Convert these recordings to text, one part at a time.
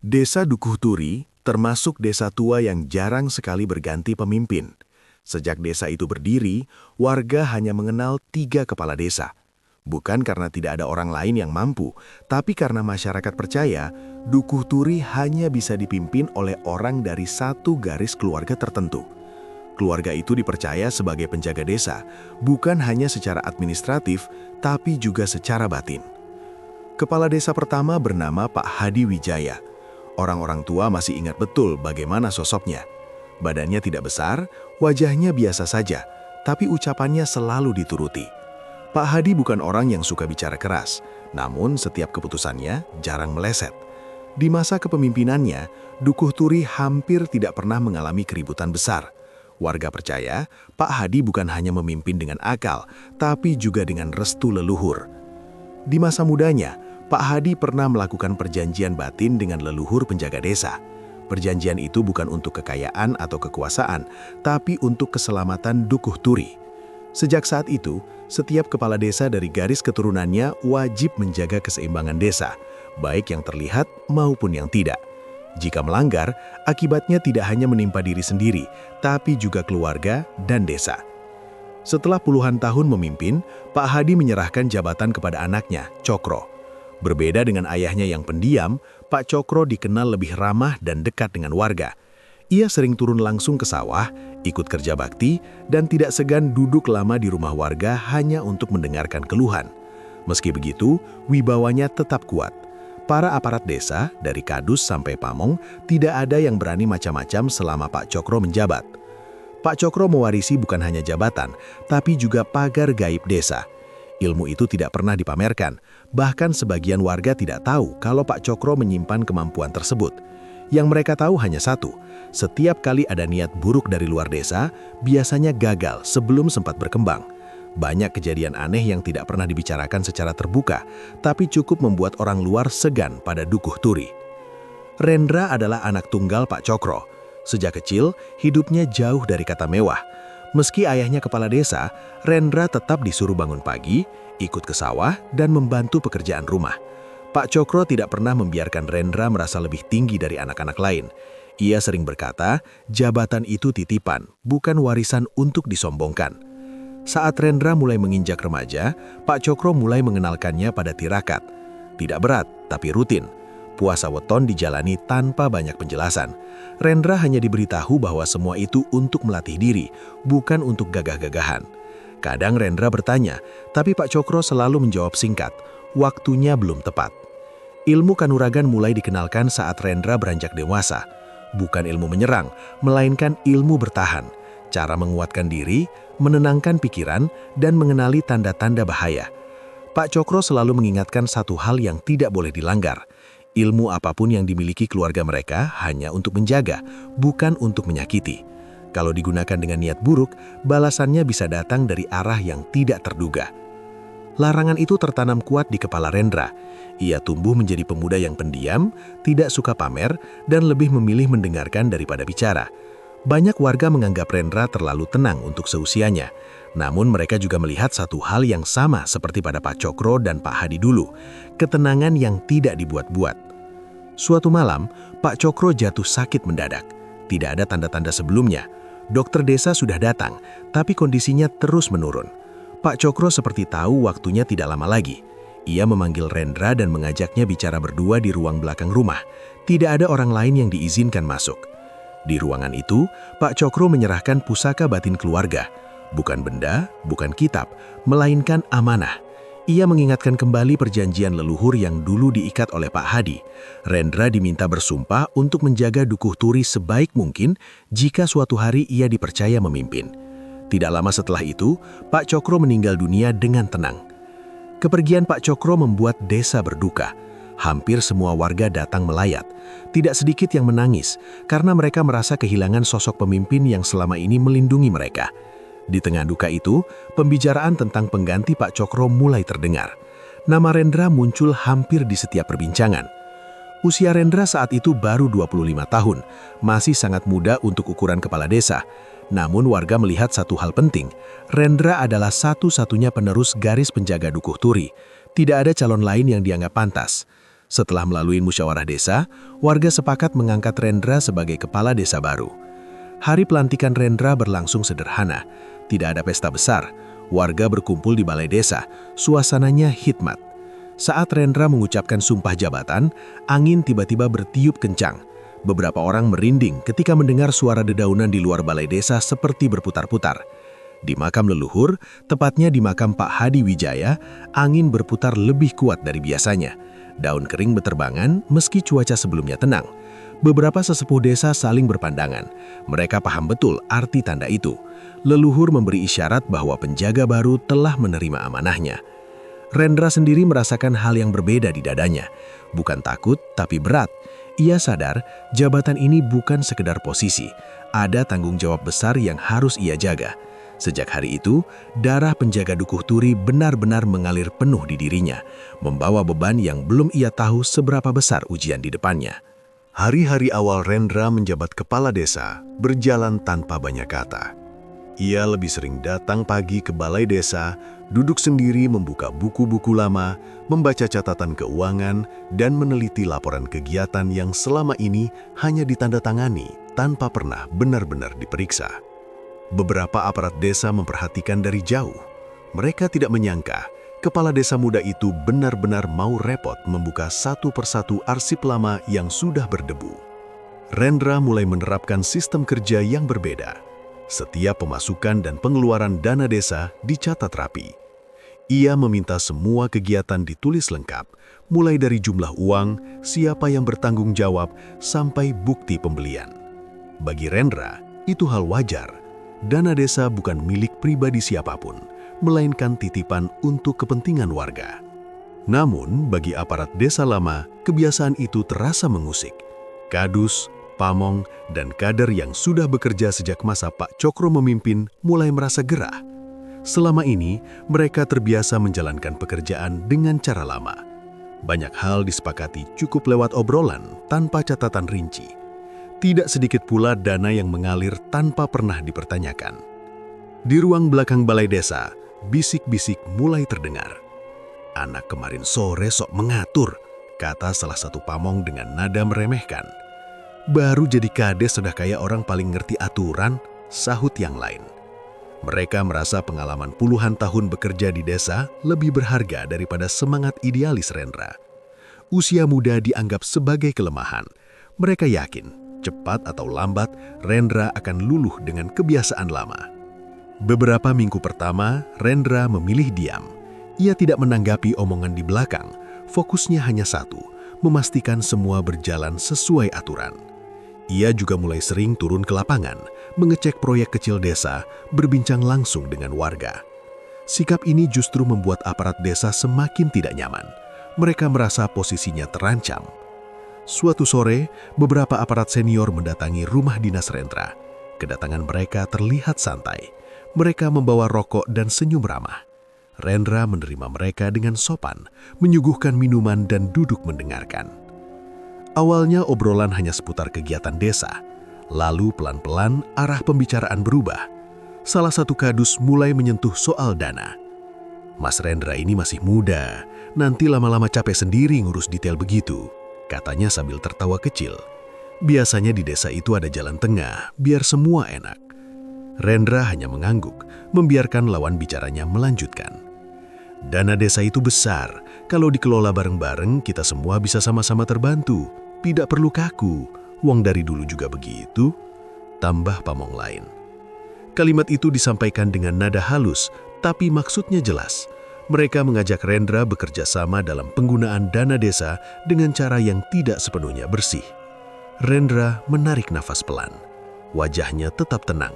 Desa Dukuh Turi termasuk desa tua yang jarang sekali berganti pemimpin. Sejak desa itu berdiri, warga hanya mengenal 3 kepala desa. Bukan karena tidak ada orang lain yang mampu, tapi karena masyarakat percaya Dukuh Turi hanya bisa dipimpin oleh orang dari satu garis keluarga tertentu. Keluarga itu dipercaya sebagai penjaga desa, bukan hanya secara administratif, tapi juga secara batin. Kepala desa pertama bernama Pak Hadi Wijaya. Orang-orang tua masih ingat betul bagaimana sosoknya. Badannya tidak besar, wajahnya biasa saja, tapi ucapannya selalu dituruti. Pak Hadi bukan orang yang suka bicara keras, namun setiap keputusannya jarang meleset. Di masa kepemimpinannya, Dukuh Turi hampir tidak pernah mengalami keributan besar. Warga percaya Pak Hadi bukan hanya memimpin dengan akal, tapi juga dengan restu leluhur. Di masa mudanya, Pak Hadi pernah melakukan perjanjian batin dengan leluhur penjaga desa. Perjanjian itu bukan untuk kekayaan atau kekuasaan, tapi untuk keselamatan Dukuh Turi. Sejak saat itu, setiap kepala desa dari garis keturunannya wajib menjaga keseimbangan desa, baik yang terlihat maupun yang tidak. Jika melanggar, akibatnya tidak hanya menimpa diri sendiri, tapi juga keluarga dan desa. Setelah puluhan tahun memimpin, Pak Hadi menyerahkan jabatan kepada anaknya, Cokro. Berbeda dengan ayahnya yang pendiam, Pak Cokro dikenal lebih ramah dan dekat dengan warga. Ia sering turun langsung ke sawah, ikut kerja bakti, dan tidak segan duduk lama di rumah warga hanya untuk mendengarkan keluhan. Meski begitu, wibawanya tetap kuat. Para aparat desa, dari Kadus sampai Pamong, tidak ada yang berani macam-macam selama Pak Cokro menjabat. Pak Cokro mewarisi bukan hanya jabatan, tapi juga pagar gaib desa. Ilmu itu tidak pernah dipamerkan, bahkan sebagian warga tidak tahu kalau Pak Cokro menyimpan kemampuan tersebut. Yang mereka tahu hanya satu, setiap kali ada niat buruk dari luar desa, biasanya gagal sebelum sempat berkembang. Banyak kejadian aneh yang tidak pernah dibicarakan secara terbuka, tapi cukup membuat orang luar segan pada Dukuh Turi. Rendra adalah anak tunggal Pak Cokro. Sejak kecil, hidupnya jauh dari kata mewah. Meski ayahnya kepala desa, Rendra tetap disuruh bangun pagi, ikut ke sawah, dan membantu pekerjaan rumah. Pak Cokro tidak pernah membiarkan Rendra merasa lebih tinggi dari anak-anak lain. Ia sering berkata, jabatan itu titipan, bukan warisan untuk disombongkan. Saat Rendra mulai menginjak remaja, Pak Cokro mulai mengenalkannya pada tirakat. Tidak berat, tapi rutin. Puasa weton dijalani tanpa banyak penjelasan. Rendra hanya diberitahu bahwa semua itu untuk melatih diri, bukan untuk gagah-gagahan. Kadang Rendra bertanya, tapi Pak Cokro selalu menjawab singkat, waktunya belum tepat. Ilmu kanuragan mulai dikenalkan saat Rendra beranjak dewasa. Bukan ilmu menyerang, melainkan ilmu bertahan. Cara menguatkan diri, menenangkan pikiran, dan mengenali tanda-tanda bahaya. Pak Cokro selalu mengingatkan satu hal yang tidak boleh dilanggar. Ilmu apapun yang dimiliki keluarga mereka hanya untuk menjaga, bukan untuk menyakiti. Kalau digunakan dengan niat buruk, balasannya bisa datang dari arah yang tidak terduga. Larangan itu tertanam kuat di kepala Rendra. Ia tumbuh menjadi pemuda yang pendiam, tidak suka pamer, dan lebih memilih mendengarkan daripada bicara. Banyak warga menganggap Rendra terlalu tenang untuk seusianya. Namun mereka juga melihat satu hal yang sama seperti pada Pak Cokro dan Pak Hadi dulu, ketenangan yang tidak dibuat-buat. Suatu malam, Pak Cokro jatuh sakit mendadak. Tidak ada tanda-tanda sebelumnya. Dokter desa sudah datang, tapi kondisinya terus menurun. Pak Cokro seperti tahu waktunya tidak lama lagi. Ia memanggil Rendra dan mengajaknya bicara berdua di ruang belakang rumah. Tidak ada orang lain yang diizinkan masuk. Di ruangan itu, Pak Cokro menyerahkan pusaka batin keluarga. Bukan benda, bukan kitab, melainkan amanah. Ia mengingatkan kembali perjanjian leluhur yang dulu diikat oleh Pak Hadi. Rendra diminta bersumpah untuk menjaga Dukuh Turi sebaik mungkin jika suatu hari ia dipercaya memimpin. Tidak lama setelah itu, Pak Cokro meninggal dunia dengan tenang. Kepergian Pak Cokro membuat desa berduka. Hampir semua warga datang melayat. Tidak sedikit yang menangis karena mereka merasa kehilangan sosok pemimpin yang selama ini melindungi mereka. Di tengah duka itu, pembicaraan tentang pengganti Pak Cokro mulai terdengar. Nama Rendra muncul hampir di setiap perbincangan. Usia Rendra saat itu baru 25 tahun, masih sangat muda untuk ukuran kepala desa. Namun warga melihat satu hal penting, Rendra adalah satu-satunya penerus garis penjaga Dukuh Turi. Tidak ada calon lain yang dianggap pantas. Setelah melalui musyawarah desa, warga sepakat mengangkat Rendra sebagai kepala desa baru. Hari pelantikan Rendra berlangsung sederhana. Tidak ada pesta besar. Warga berkumpul di balai desa. Suasananya hikmat. Saat Rendra mengucapkan sumpah jabatan, angin tiba-tiba bertiup kencang. Beberapa orang merinding ketika mendengar suara dedaunan di luar balai desa seperti berputar-putar. Di makam leluhur, tepatnya di makam Pak Hadi Wijaya, angin berputar lebih kuat dari biasanya. Daun kering berterbangan meski cuaca sebelumnya tenang. Beberapa sesepuh desa saling berpandangan. Mereka paham betul arti tanda itu. Leluhur memberi isyarat bahwa penjaga baru telah menerima amanahnya. Rendra sendiri merasakan hal yang berbeda di dadanya. Bukan takut, tapi berat. Ia sadar jabatan ini bukan sekedar posisi. Ada tanggung jawab besar yang harus ia jaga. Sejak hari itu, darah penjaga Dukuh Turi benar-benar mengalir penuh di dirinya, membawa beban yang belum ia tahu seberapa besar ujian di depannya. Hari-hari awal Rendra menjabat kepala desa berjalan tanpa banyak kata. Ia lebih sering datang pagi ke balai desa, duduk sendiri membuka buku-buku lama, membaca catatan keuangan, dan meneliti laporan kegiatan yang selama ini hanya ditandatangani tanpa pernah benar-benar diperiksa. Beberapa aparat desa memperhatikan dari jauh. Mereka tidak menyangka kepala desa muda itu benar-benar mau repot membuka satu persatu arsip lama yang sudah berdebu. Rendra mulai menerapkan sistem kerja yang berbeda. Setiap pemasukan dan pengeluaran dana desa dicatat rapi. Ia meminta semua kegiatan ditulis lengkap, mulai dari jumlah uang, siapa yang bertanggung jawab, sampai bukti pembelian. Bagi Rendra, itu hal wajar. Dana desa bukan milik pribadi siapapun, melainkan titipan untuk kepentingan warga. Namun, bagi aparat desa lama, kebiasaan itu terasa mengusik. Kadus, pamong, dan kader yang sudah bekerja sejak masa Pak Cokro memimpin mulai merasa gerah. Selama ini, mereka terbiasa menjalankan pekerjaan dengan cara lama. Banyak hal disepakati cukup lewat obrolan tanpa catatan rinci. Tidak sedikit pula dana yang mengalir tanpa pernah dipertanyakan. Di ruang belakang balai desa, bisik-bisik mulai terdengar. "Anak kemarin sore sok mengatur," kata salah satu pamong dengan nada meremehkan. "Baru jadi kades sudah kayak orang paling ngerti aturan," sahut yang lain. Mereka merasa pengalaman puluhan tahun bekerja di desa lebih berharga daripada semangat idealis Rendra. Usia muda dianggap sebagai kelemahan. Mereka yakin cepat atau lambat, Rendra akan luluh dengan kebiasaan lama. Beberapa minggu pertama, Rendra memilih diam. Ia tidak menanggapi omongan di belakang. Fokusnya hanya satu, memastikan semua berjalan sesuai aturan. Ia juga mulai sering turun ke lapangan, mengecek proyek kecil desa, berbincang langsung dengan warga. Sikap ini justru membuat aparat desa semakin tidak nyaman. Mereka merasa posisinya terancam. Suatu sore, beberapa aparat senior mendatangi rumah dinas Rendra. Kedatangan mereka terlihat santai. Mereka membawa rokok dan senyum ramah. Rendra menerima mereka dengan sopan, menyuguhkan minuman dan duduk mendengarkan. Awalnya obrolan hanya seputar kegiatan desa. Lalu pelan-pelan arah pembicaraan berubah. Salah satu kadus mulai menyentuh soal dana. "Mas Rendra ini masih muda, nanti lama-lama capek sendiri ngurus detail begitu," katanya sambil tertawa kecil. "Biasanya di desa itu ada jalan tengah, biar semua enak." Rendra hanya mengangguk, membiarkan lawan bicaranya melanjutkan. "Dana desa itu besar, kalau dikelola bareng-bareng kita semua bisa sama-sama terbantu. Tidak perlu kaku, uang dari dulu juga begitu," tambah pamong lain. Kalimat itu disampaikan dengan nada halus, tapi maksudnya jelas. Mereka mengajak Rendra bekerja sama dalam penggunaan dana desa dengan cara yang tidak sepenuhnya bersih. Rendra menarik nafas pelan. Wajahnya tetap tenang.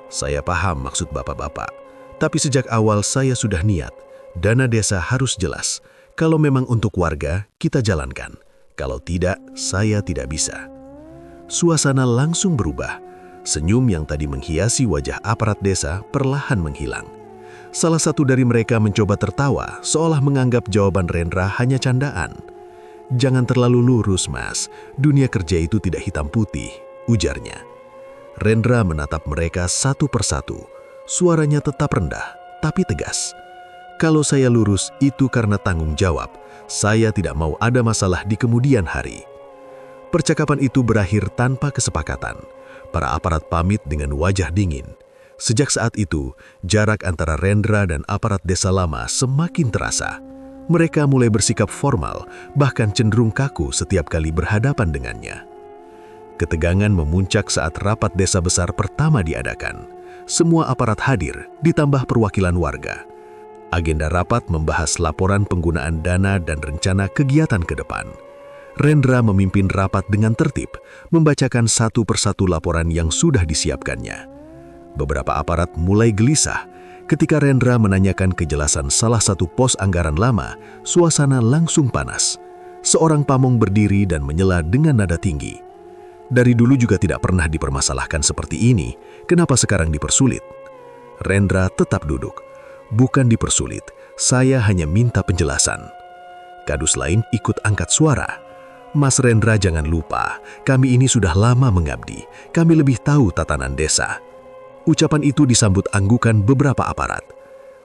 "Saya paham maksud bapak-bapak, tapi sejak awal saya sudah niat. Dana desa harus jelas. Kalau memang untuk warga, kita jalankan. Kalau tidak, saya tidak bisa." Suasana langsung berubah. Senyum yang tadi menghiasi wajah aparat desa perlahan menghilang. Salah satu dari mereka mencoba tertawa, seolah menganggap jawaban Rendra hanya candaan. "Jangan terlalu lurus, Mas. Dunia kerja itu tidak hitam putih," ujarnya. Rendra menatap mereka satu persatu. Suaranya tetap rendah, tapi tegas. Kalau saya lurus, itu karena tanggung jawab. Saya tidak mau ada masalah di kemudian hari. Percakapan itu berakhir tanpa kesepakatan. Para aparat pamit dengan wajah dingin. Sejak saat itu, jarak antara Rendra dan aparat desa lama semakin terasa. Mereka mulai bersikap formal, bahkan cenderung kaku setiap kali berhadapan dengannya. Ketegangan memuncak saat rapat desa besar pertama diadakan. Semua aparat hadir, ditambah perwakilan warga. Agenda rapat membahas laporan penggunaan dana dan rencana kegiatan ke depan. Rendra memimpin rapat dengan tertib, membacakan satu persatu laporan yang sudah disiapkannya. Beberapa aparat mulai gelisah. Ketika Rendra menanyakan kejelasan salah satu pos anggaran lama, suasana langsung panas. Seorang pamong berdiri dan menyela dengan nada tinggi. Dari dulu juga tidak pernah dipermasalahkan seperti ini, kenapa sekarang dipersulit? Rendra tetap duduk. Bukan dipersulit, saya hanya minta penjelasan. Kadus lain ikut angkat suara. Mas Rendra, jangan lupa, kami ini sudah lama mengabdi, kami lebih tahu tatanan desa. Ucapan itu disambut anggukan beberapa aparat.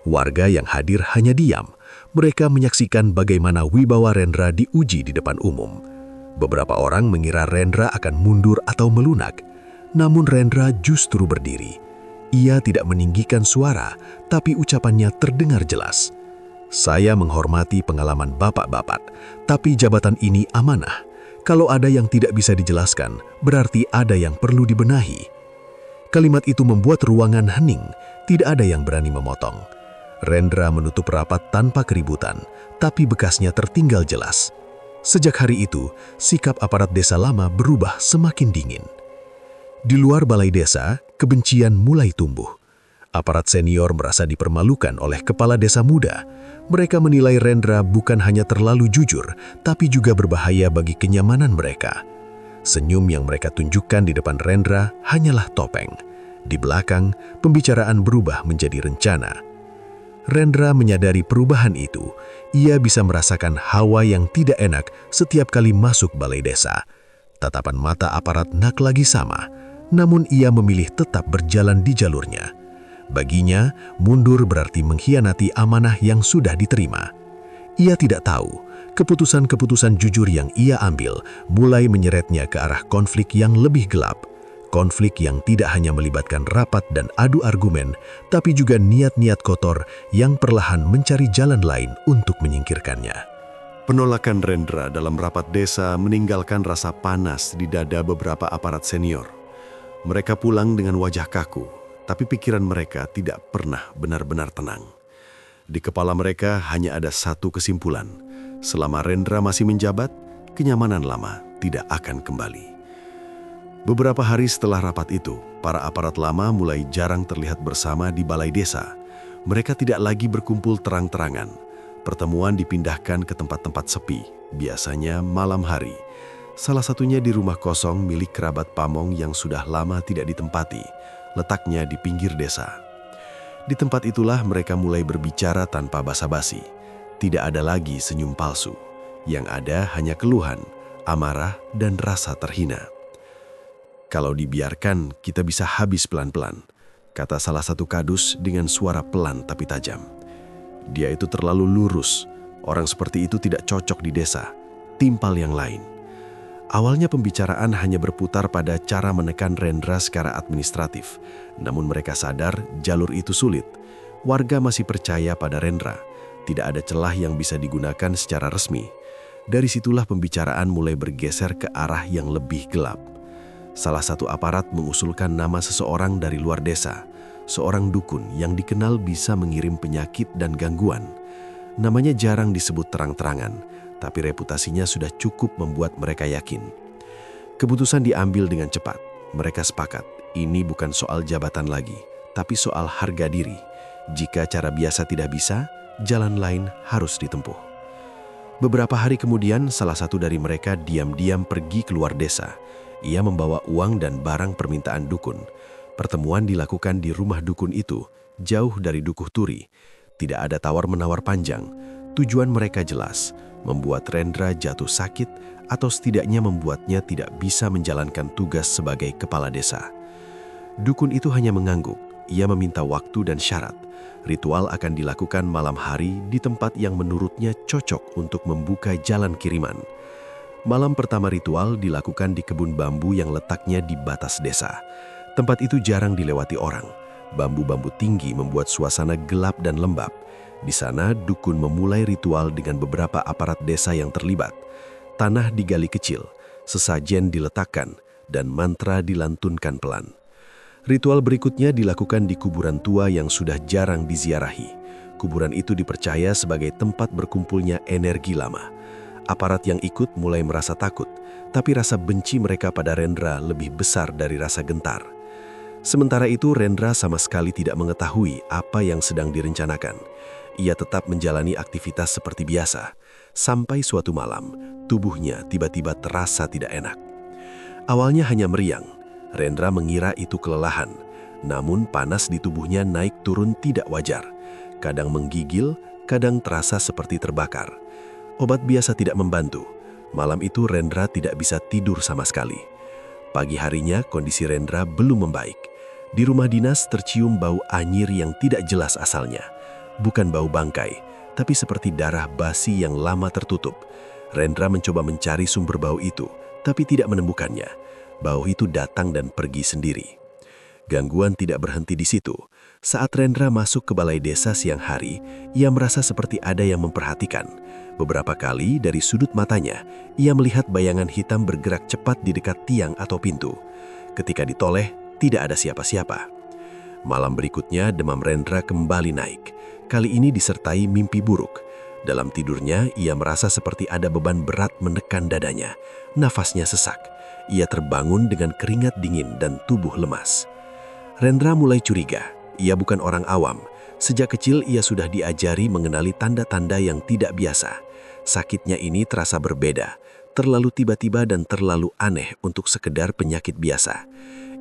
Warga yang hadir hanya diam. Mereka menyaksikan bagaimana wibawa Rendra diuji di depan umum. Beberapa orang mengira Rendra akan mundur atau melunak. Namun Rendra justru berdiri. Ia tidak meninggikan suara, tapi ucapannya terdengar jelas. Saya menghormati pengalaman bapak-bapak, tapi jabatan ini amanah. Kalau ada yang tidak bisa dijelaskan, berarti ada yang perlu dibenahi. Kalimat itu membuat ruangan hening, tidak ada yang berani memotong. Rendra menutup rapat tanpa keributan, tapi bekasnya tertinggal jelas. Sejak hari itu, sikap aparat desa lama berubah semakin dingin. Di luar balai desa, kebencian mulai tumbuh. Aparat senior merasa dipermalukan oleh kepala desa muda. Mereka menilai Rendra bukan hanya terlalu jujur, tapi juga berbahaya bagi kenyamanan mereka. Senyum yang mereka tunjukkan di depan Rendra hanyalah topeng. Di belakang, pembicaraan berubah menjadi rencana. Rendra menyadari perubahan itu. Ia bisa merasakan hawa yang tidak enak setiap kali masuk balai desa. Tatapan mata aparat nak lagi sama, namun ia memilih tetap berjalan di jalurnya. Baginya, mundur berarti mengkhianati amanah yang sudah diterima. Ia tidak tahu, keputusan-keputusan jujur yang ia ambil mulai menyeretnya ke arah konflik yang lebih gelap. Konflik yang tidak hanya melibatkan rapat dan adu argumen, tapi juga niat-niat kotor yang perlahan mencari jalan lain untuk menyingkirkannya. Penolakan Rendra dalam rapat desa meninggalkan rasa panas di dada beberapa aparat senior. Mereka pulang dengan wajah kaku, tapi pikiran mereka tidak pernah benar-benar tenang. Di kepala mereka hanya ada satu kesimpulan. Selama Rendra masih menjabat, kenyamanan lama tidak akan kembali. Beberapa hari setelah rapat itu, para aparat lama mulai jarang terlihat bersama di balai desa. Mereka tidak lagi berkumpul terang-terangan. Pertemuan dipindahkan ke tempat-tempat sepi, biasanya malam hari. Salah satunya di rumah kosong milik kerabat pamong yang sudah lama tidak ditempati, letaknya di pinggir desa. Di tempat itulah mereka mulai berbicara tanpa basa-basi. Tidak ada lagi senyum palsu. Yang ada hanya keluhan, amarah, dan rasa terhina. Kalau dibiarkan, kita bisa habis pelan-pelan, kata salah satu kadus dengan suara pelan tapi tajam. Dia itu terlalu lurus, orang seperti itu tidak cocok di desa, timpal yang lain. Awalnya pembicaraan hanya berputar pada cara menekan Rendra secara administratif, namun mereka sadar jalur itu sulit. Warga masih percaya pada Rendra, tidak ada celah yang bisa digunakan secara resmi. Dari situlah pembicaraan mulai bergeser ke arah yang lebih gelap. Salah satu aparat mengusulkan nama seseorang dari luar desa, seorang dukun yang dikenal bisa mengirim penyakit dan gangguan. Namanya jarang disebut terang-terangan, tapi reputasinya sudah cukup membuat mereka yakin. Keputusan diambil dengan cepat. Mereka sepakat, ini bukan soal jabatan lagi, tapi soal harga diri. Jika cara biasa tidak bisa, jalan lain harus ditempuh. Beberapa hari kemudian, salah satu dari mereka diam-diam pergi keluar desa. Ia membawa uang dan barang permintaan dukun. Pertemuan dilakukan di rumah dukun itu, jauh dari Dukuh Turi. Tidak ada tawar-menawar panjang. Tujuan mereka jelas, membuat Rendra jatuh sakit atau setidaknya membuatnya tidak bisa menjalankan tugas sebagai kepala desa. Dukun itu hanya mengangguk. ia meminta waktu dan syarat. Ritual akan dilakukan malam hari di tempat yang menurutnya cocok untuk membuka jalan kiriman. Malam pertama ritual dilakukan di kebun bambu yang letaknya di batas desa. Tempat itu jarang dilewati orang. Bambu-bambu tinggi membuat suasana gelap dan lembab. Di sana, dukun memulai ritual dengan beberapa aparat desa yang terlibat. Tanah digali kecil, sesajen diletakkan, dan mantra dilantunkan pelan. Ritual berikutnya dilakukan di kuburan tua yang sudah jarang diziarahi. Kuburan itu dipercaya sebagai tempat berkumpulnya energi lama. Aparat yang ikut mulai merasa takut, tapi rasa benci mereka pada Rendra lebih besar dari rasa gentar. Sementara itu, Rendra sama sekali tidak mengetahui apa yang sedang direncanakan. Ia tetap menjalani aktivitas seperti biasa, sampai suatu malam, tubuhnya tiba-tiba terasa tidak enak. Awalnya hanya meriang, Rendra mengira itu kelelahan, namun panas di tubuhnya naik turun tidak wajar. Kadang menggigil, kadang terasa seperti terbakar. Obat biasa tidak membantu. Malam itu Rendra tidak bisa tidur sama sekali. Pagi harinya kondisi Rendra belum membaik. Di rumah dinas tercium bau anyir yang tidak jelas asalnya. Bukan bau bangkai, tapi seperti darah basi yang lama tertutup. Rendra mencoba mencari sumber bau itu, tapi tidak menemukannya. Bau itu datang dan pergi sendiri. Gangguan tidak berhenti di situ. Saat Rendra masuk ke balai desa siang hari, ia merasa seperti ada yang memperhatikan. Beberapa kali dari sudut matanya, ia melihat bayangan hitam bergerak cepat di dekat tiang atau pintu. Ketika ditoleh, tidak ada siapa-siapa. Malam berikutnya, demam Rendra kembali naik. Kali ini disertai mimpi buruk. Dalam tidurnya, ia merasa seperti ada beban berat menekan dadanya. Nafasnya sesak. Ia terbangun dengan keringat dingin dan tubuh lemas. Rendra mulai curiga. Ia bukan orang awam. Sejak kecil ia sudah diajari mengenali tanda-tanda yang tidak biasa. Sakitnya ini terasa berbeda, terlalu tiba-tiba dan terlalu aneh untuk sekedar penyakit biasa.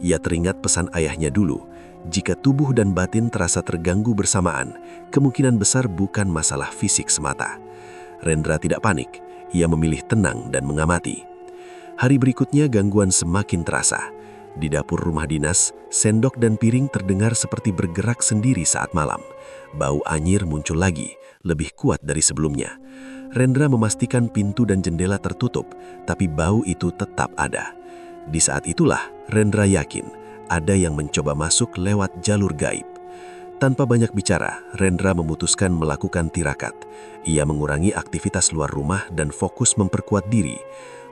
Ia teringat pesan ayahnya dulu, jika tubuh dan batin terasa terganggu bersamaan, kemungkinan besar bukan masalah fisik semata. Rendra tidak panik, ia memilih tenang dan mengamati. Hari berikutnya gangguan semakin terasa. Di dapur rumah dinas, sendok dan piring terdengar seperti bergerak sendiri saat malam. Bau anyir muncul lagi, lebih kuat dari sebelumnya. Rendra memastikan pintu dan jendela tertutup, tapi bau itu tetap ada. Di saat itulah, Rendra yakin ada yang mencoba masuk lewat jalur gaib. Tanpa banyak bicara, Rendra memutuskan melakukan tirakat. Ia mengurangi aktivitas luar rumah dan fokus memperkuat diri.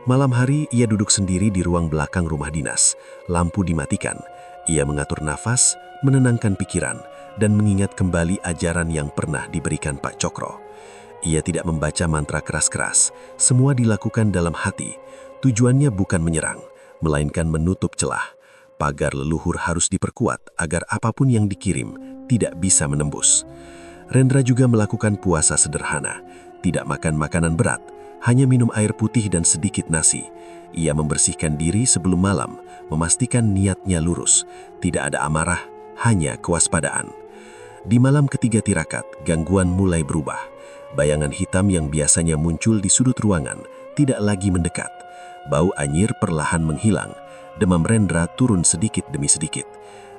Malam hari, ia duduk sendiri di ruang belakang rumah dinas. Lampu dimatikan. Ia mengatur nafas, menenangkan pikiran, dan mengingat kembali ajaran yang pernah diberikan Pak Cokro. Ia tidak membaca mantra keras-keras. Semua dilakukan dalam hati. Tujuannya bukan menyerang, melainkan menutup celah. Pagar leluhur harus diperkuat agar apapun yang dikirim tidak bisa menembus. Rendra juga melakukan puasa sederhana. Tidak makan makanan berat, hanya minum air putih dan sedikit nasi. Ia membersihkan diri sebelum malam, memastikan niatnya lurus. Tidak ada amarah, hanya kewaspadaan. Di malam ketiga tirakat, gangguan mulai berubah. Bayangan hitam yang biasanya muncul di sudut ruangan tidak lagi mendekat. Bau anyir perlahan menghilang. Demam Rendra turun sedikit demi sedikit.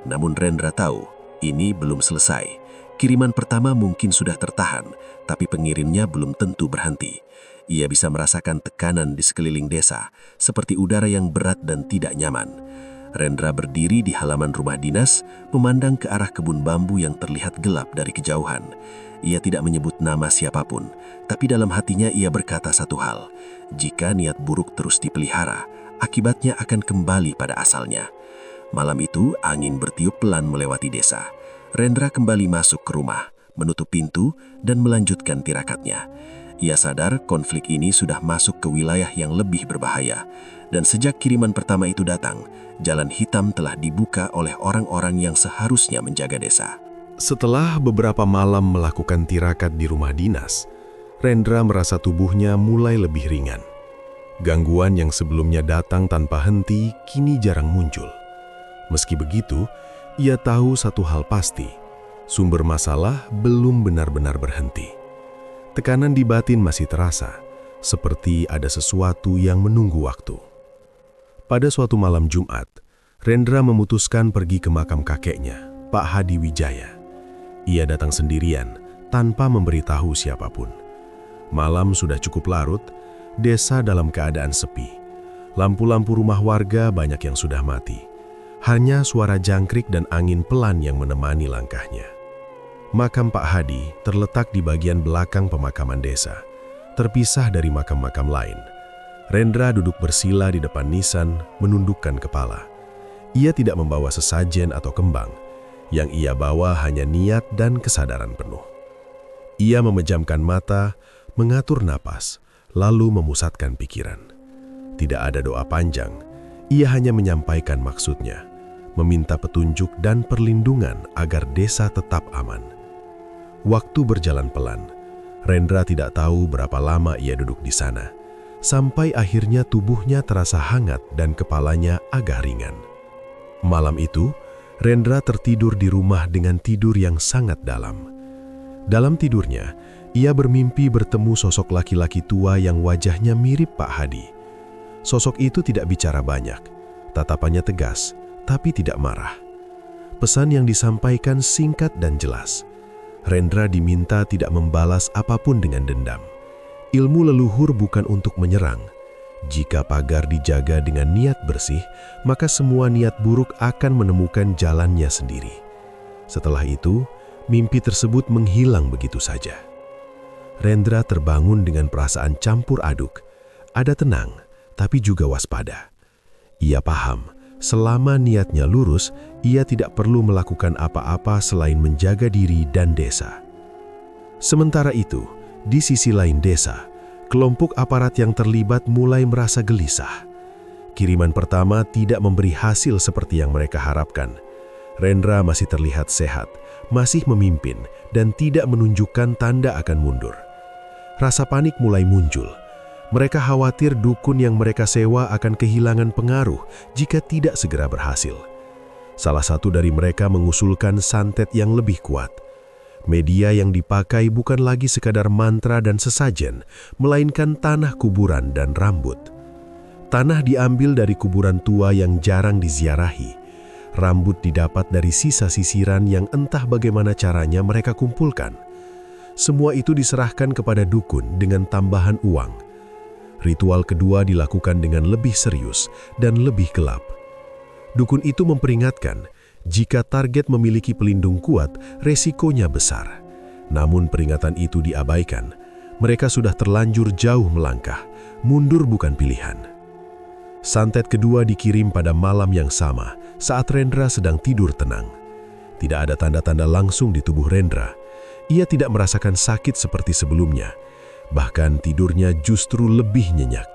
Namun Rendra tahu, ini belum selesai. Kiriman pertama mungkin sudah tertahan, tapi pengirimnya belum tentu berhenti. Ia bisa merasakan tekanan di sekeliling desa, seperti udara yang berat dan tidak nyaman. Rendra berdiri di halaman rumah dinas, memandang ke arah kebun bambu yang terlihat gelap dari kejauhan. Ia tidak menyebut nama siapapun, tapi dalam hatinya ia berkata satu hal. Jika niat buruk terus dipelihara, akibatnya akan kembali pada asalnya. Malam itu, angin bertiup pelan melewati desa. Rendra kembali masuk ke rumah, menutup pintu, dan melanjutkan tirakatnya. Ia sadar konflik ini sudah masuk ke wilayah yang lebih berbahaya. Dan sejak kiriman pertama itu datang, jalan hitam telah dibuka oleh orang-orang yang seharusnya menjaga desa. Setelah beberapa malam melakukan tirakat di rumah dinas, Rendra merasa tubuhnya mulai lebih ringan. Gangguan yang sebelumnya datang tanpa henti kini jarang muncul. Meski begitu, ia tahu satu hal pasti, sumber masalah belum benar-benar berhenti. Tekanan di batin masih terasa, seperti ada sesuatu yang menunggu waktu. Pada suatu malam Jumat, Rendra memutuskan pergi ke makam kakeknya. Pak Hadi Wijaya. Ia datang sendirian, tanpa memberitahu siapapun. Malam sudah cukup larut, desa dalam keadaan sepi. Lampu-lampu rumah warga banyak yang sudah mati. Hanya suara jangkrik dan angin pelan yang menemani langkahnya. Makam Pak Hadi terletak di bagian belakang pemakaman desa, terpisah dari makam-makam lain. Rendra duduk bersila di depan nisan, menundukkan kepala. Ia tidak membawa sesajen atau kembang. Yang ia bawa hanya niat dan kesadaran penuh. Ia memejamkan mata, mengatur napas, lalu memusatkan pikiran. Tidak ada doa panjang, ia hanya menyampaikan maksudnya, meminta petunjuk dan perlindungan agar desa tetap aman. Waktu berjalan pelan. Rendra tidak tahu berapa lama ia duduk di sana, sampai akhirnya tubuhnya terasa hangat dan kepalanya agak ringan. Malam itu, Rendra tertidur di rumah dengan tidur yang sangat dalam. Dalam tidurnya, ia bermimpi bertemu sosok laki-laki tua yang wajahnya mirip Pak Hadi. Sosok itu tidak bicara banyak, tatapannya tegas, tapi tidak marah. Pesan yang disampaikan singkat dan jelas. Rendra diminta tidak membalas apapun dengan dendam. Ilmu leluhur bukan untuk menyerang. Jika pagar dijaga dengan niat bersih, maka semua niat buruk akan menemukan jalannya sendiri. Setelah itu, mimpi tersebut menghilang begitu saja. Rendra terbangun dengan perasaan campur aduk. Ada tenang, tapi juga waspada. Ia paham, selama niatnya lurus, ia tidak perlu melakukan apa-apa selain menjaga diri dan desa. Sementara itu, di sisi lain desa, kelompok aparat yang terlibat mulai merasa gelisah. Kiriman pertama tidak memberi hasil seperti yang mereka harapkan. Rendra masih terlihat sehat, masih memimpin, dan tidak menunjukkan tanda akan mundur. Rasa panik mulai muncul. Mereka khawatir dukun yang mereka sewa akan kehilangan pengaruh jika tidak segera berhasil. Salah satu dari mereka mengusulkan santet yang lebih kuat. Media yang dipakai bukan lagi sekadar mantra dan sesajen, melainkan tanah kuburan dan rambut. Tanah diambil dari kuburan tua yang jarang diziarahi. Rambut didapat dari sisa sisiran yang entah bagaimana caranya mereka kumpulkan. Semua itu diserahkan kepada dukun dengan tambahan uang. Ritual kedua dilakukan dengan lebih serius dan lebih gelap. Dukun itu memperingatkan, jika target memiliki pelindung kuat, resikonya besar. Namun peringatan itu diabaikan. Mereka sudah terlanjur jauh melangkah. Mundur bukan pilihan. Santet kedua dikirim pada malam yang sama, saat Rendra sedang tidur tenang. Tidak ada tanda-tanda langsung di tubuh Rendra. Ia tidak merasakan sakit seperti sebelumnya. Bahkan tidurnya justru lebih nyenyak.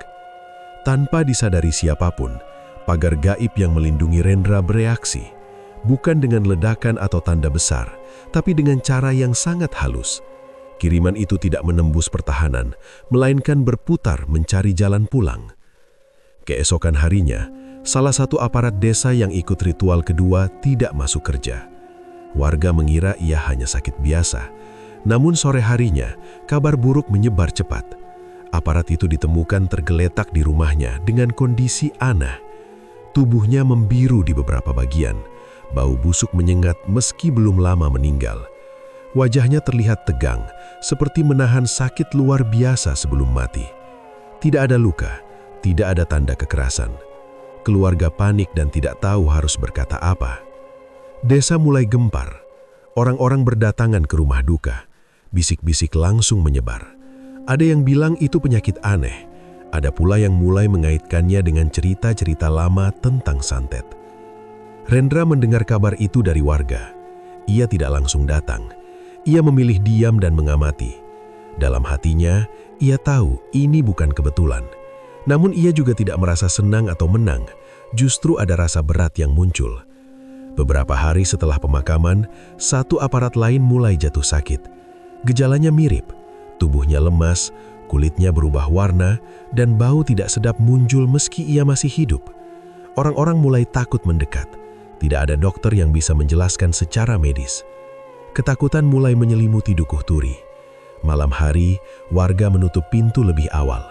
Tanpa disadari siapapun, pagar gaib yang melindungi Rendra bereaksi. Bukan dengan ledakan atau tanda besar, tapi dengan cara yang sangat halus. Kiriman itu tidak menembus pertahanan, melainkan berputar mencari jalan pulang. Keesokan harinya, salah satu aparat desa yang ikut ritual kedua tidak masuk kerja. Warga mengira ia hanya sakit biasa. Namun sore harinya, kabar buruk menyebar cepat. Aparat itu ditemukan tergeletak di rumahnya dengan kondisi aneh. Tubuhnya membiru di beberapa bagian. Bau busuk menyengat meski belum lama meninggal. Wajahnya terlihat tegang, seperti menahan sakit luar biasa sebelum mati. Tidak ada luka, tidak ada tanda kekerasan. Keluarga panik dan tidak tahu harus berkata apa. Desa mulai gempar. Orang-orang berdatangan ke rumah duka. Bisik-bisik langsung menyebar. Ada yang bilang itu penyakit aneh. Ada pula yang mulai mengaitkannya dengan cerita-cerita lama tentang santet. Rendra mendengar kabar itu dari warga. Ia tidak langsung datang. Ia memilih diam dan mengamati. Dalam hatinya, ia tahu ini bukan kebetulan. Namun ia juga tidak merasa senang atau menang. Justru ada rasa berat yang muncul. Beberapa hari setelah pemakaman, satu aparat lain mulai jatuh sakit. Gejalanya mirip. Tubuhnya lemas, kulitnya berubah warna, dan bau tidak sedap muncul meski ia masih hidup. Orang-orang mulai takut mendekat. Tidak ada dokter yang bisa menjelaskan secara medis. Ketakutan mulai menyelimuti Dukuh Turi. Malam hari, warga menutup pintu lebih awal.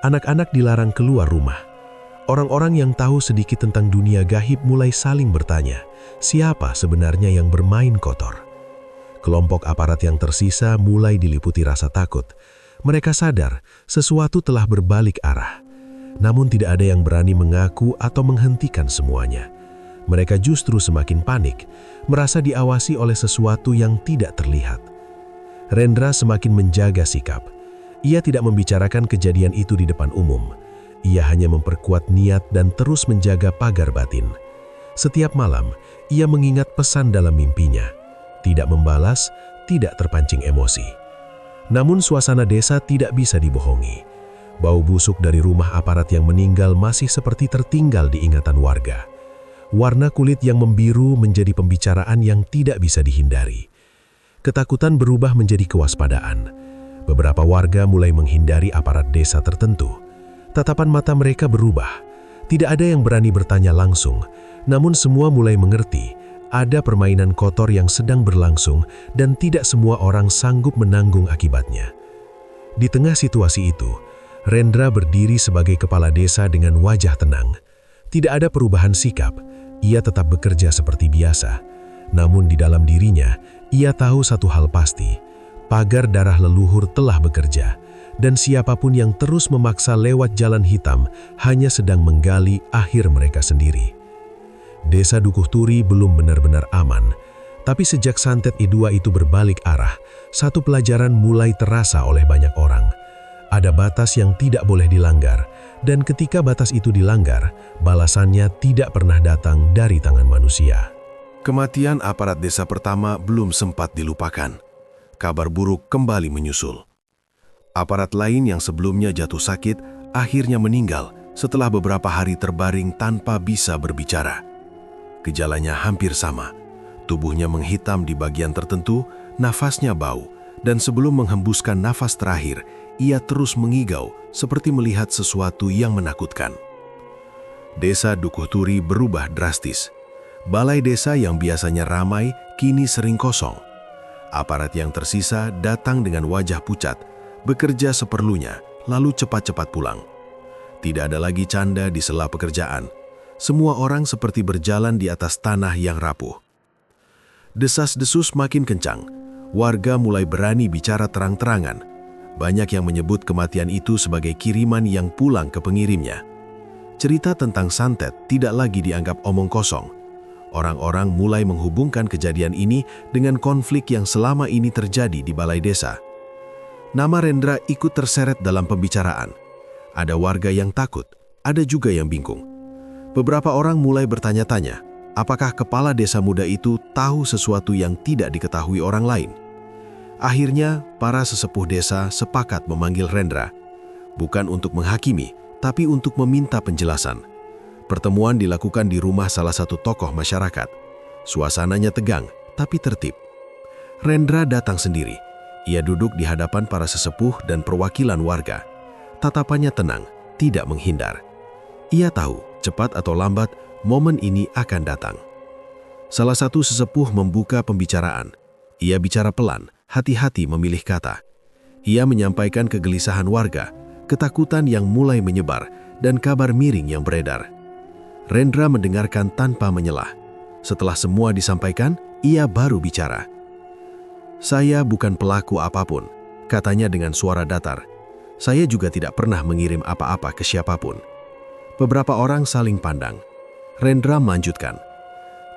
Anak-anak dilarang keluar rumah. Orang-orang yang tahu sedikit tentang dunia gaib mulai saling bertanya, siapa sebenarnya yang bermain kotor? Kelompok aparat yang tersisa mulai diliputi rasa takut. Mereka sadar sesuatu telah berbalik arah. Namun tidak ada yang berani mengaku atau menghentikan semuanya. Mereka justru semakin panik, merasa diawasi oleh sesuatu yang tidak terlihat. Rendra semakin menjaga sikap. Ia tidak membicarakan kejadian itu di depan umum. Ia hanya memperkuat niat dan terus menjaga pagar batin. Setiap malam, ia mengingat pesan dalam mimpinya. Tidak membalas, tidak terpancing emosi. Namun suasana desa tidak bisa dibohongi. Bau busuk dari rumah aparat yang meninggal masih seperti tertinggal di ingatan warga. Warna kulit yang membiru menjadi pembicaraan yang tidak bisa dihindari. Ketakutan berubah menjadi kewaspadaan. Beberapa warga mulai menghindari aparat desa tertentu. Tatapan mata mereka berubah. Tidak ada yang berani bertanya langsung, namun semua mulai mengerti ada permainan kotor yang sedang berlangsung dan tidak semua orang sanggup menanggung akibatnya. Di tengah situasi itu, Rendra berdiri sebagai kepala desa dengan wajah tenang. Tidak ada perubahan sikap, ia tetap bekerja seperti biasa. Namun di dalam dirinya, ia tahu satu hal pasti, pagar darah leluhur telah bekerja. Dan siapapun yang terus memaksa lewat jalan hitam hanya sedang menggali akhir mereka sendiri. Desa Dukuh Turi belum benar-benar aman, tapi sejak santet I2 itu berbalik arah, satu pelajaran mulai terasa oleh banyak orang. Ada batas yang tidak boleh dilanggar, dan ketika batas itu dilanggar, balasannya tidak pernah datang dari tangan manusia. Kematian aparat desa pertama belum sempat dilupakan. Kabar buruk kembali menyusul. Aparat lain yang sebelumnya jatuh sakit akhirnya meninggal setelah beberapa hari terbaring tanpa bisa berbicara. Gejalanya hampir sama. Tubuhnya menghitam di bagian tertentu, nafasnya bau, dan sebelum menghembuskan nafas terakhir, ia terus mengigau seperti melihat sesuatu yang menakutkan. Desa Dukuh Turi berubah drastis. Balai desa yang biasanya ramai kini sering kosong. Aparat yang tersisa datang dengan wajah pucat, bekerja seperlunya, lalu cepat-cepat pulang. Tidak ada lagi canda di sela pekerjaan. Semua orang seperti berjalan di atas tanah yang rapuh. Desas-desus makin kencang. Warga mulai berani bicara terang-terangan. Banyak yang menyebut kematian itu sebagai kiriman yang pulang ke pengirimnya. Cerita tentang santet tidak lagi dianggap omong kosong. Orang-orang mulai menghubungkan kejadian ini dengan konflik yang selama ini terjadi di balai desa. Nama Rendra ikut terseret dalam pembicaraan. Ada warga yang takut, ada juga yang bingung. Beberapa orang mulai bertanya-tanya, apakah kepala desa muda itu tahu sesuatu yang tidak diketahui orang lain? Akhirnya, para sesepuh desa sepakat memanggil Rendra. Bukan untuk menghakimi, tapi untuk meminta penjelasan. Pertemuan dilakukan di rumah salah satu tokoh masyarakat. Suasananya tegang, tapi tertib. Rendra datang sendiri. Ia duduk di hadapan para sesepuh dan perwakilan warga. Tatapannya tenang, tidak menghindar. Ia tahu, cepat atau lambat, momen ini akan datang. Salah satu sesepuh membuka pembicaraan. Ia bicara pelan, hati-hati memilih kata. Ia menyampaikan kegelisahan warga, ketakutan yang mulai menyebar, dan kabar miring yang beredar. Rendra mendengarkan tanpa menyelah. Setelah semua disampaikan, ia baru bicara. "Saya bukan pelaku apapun," katanya dengan suara datar. "Saya juga tidak pernah mengirim apa-apa ke siapapun." Beberapa orang saling pandang. Rendra melanjutkan,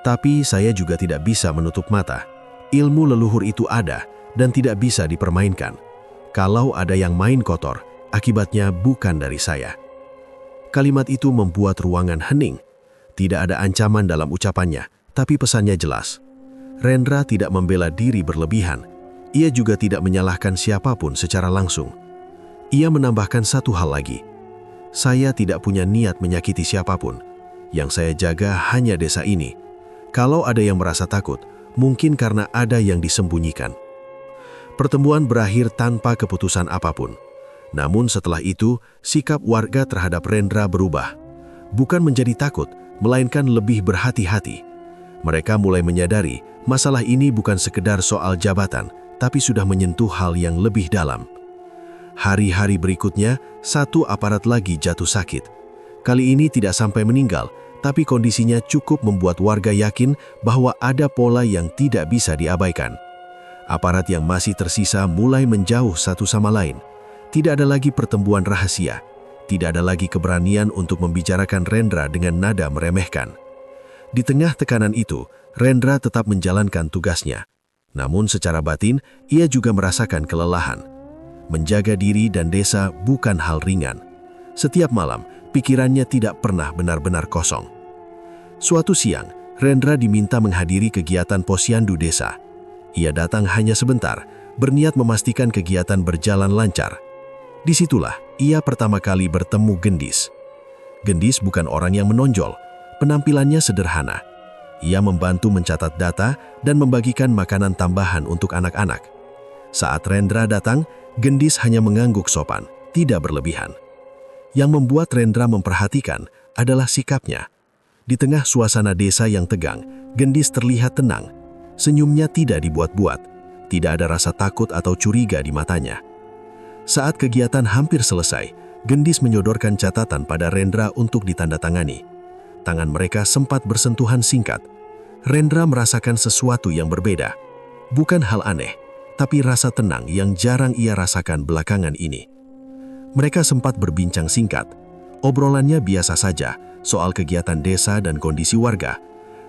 "Tapi saya juga tidak bisa menutup mata. Ilmu leluhur itu ada dan tidak bisa dipermainkan. Kalau ada yang main kotor, akibatnya bukan dari saya." Kalimat itu membuat ruangan hening. Tidak ada ancaman dalam ucapannya, tapi pesannya jelas. Rendra tidak membela diri berlebihan. Ia juga tidak menyalahkan siapapun secara langsung. Ia menambahkan satu hal lagi. "Saya tidak punya niat menyakiti siapapun. Yang saya jaga hanya desa ini. Kalau ada yang merasa takut, mungkin karena ada yang disembunyikan." Pertemuan berakhir tanpa keputusan apapun. Namun setelah itu, sikap warga terhadap Rendra berubah. Bukan menjadi takut, melainkan lebih berhati-hati. Mereka mulai menyadari masalah ini bukan sekedar soal jabatan, tapi sudah menyentuh hal yang lebih dalam. Hari-hari berikutnya, satu aparat lagi jatuh sakit. Kali ini tidak sampai meninggal, tapi kondisinya cukup membuat warga yakin bahwa ada pola yang tidak bisa diabaikan. Aparat yang masih tersisa mulai menjauh satu sama lain. Tidak ada lagi pertemuan rahasia. Tidak ada lagi keberanian untuk membicarakan Rendra dengan nada meremehkan. Di tengah tekanan itu, Rendra tetap menjalankan tugasnya. Namun secara batin, ia juga merasakan kelelahan. Menjaga diri dan desa bukan hal ringan. Setiap malam, pikirannya tidak pernah benar-benar kosong. Suatu siang, Rendra diminta menghadiri kegiatan posyandu desa. Ia datang hanya sebentar, berniat memastikan kegiatan berjalan lancar. Disitulah ia pertama kali bertemu Gendis. Gendis bukan orang yang menonjol, penampilannya sederhana. Ia membantu mencatat data dan membagikan makanan tambahan untuk anak-anak. Saat Rendra datang, Gendis hanya mengangguk sopan, tidak berlebihan. Yang membuat Rendra memperhatikan adalah sikapnya. Di tengah suasana desa yang tegang, Gendis terlihat tenang. Senyumnya tidak dibuat-buat, tidak ada rasa takut atau curiga di matanya. Saat kegiatan hampir selesai, Gendis menyodorkan catatan pada Rendra untuk ditandatangani. Tangan mereka sempat bersentuhan singkat. Rendra merasakan sesuatu yang berbeda. Bukan hal aneh, tapi rasa tenang yang jarang ia rasakan belakangan ini. Mereka sempat berbincang singkat. Obrolannya biasa saja soal kegiatan desa dan kondisi warga.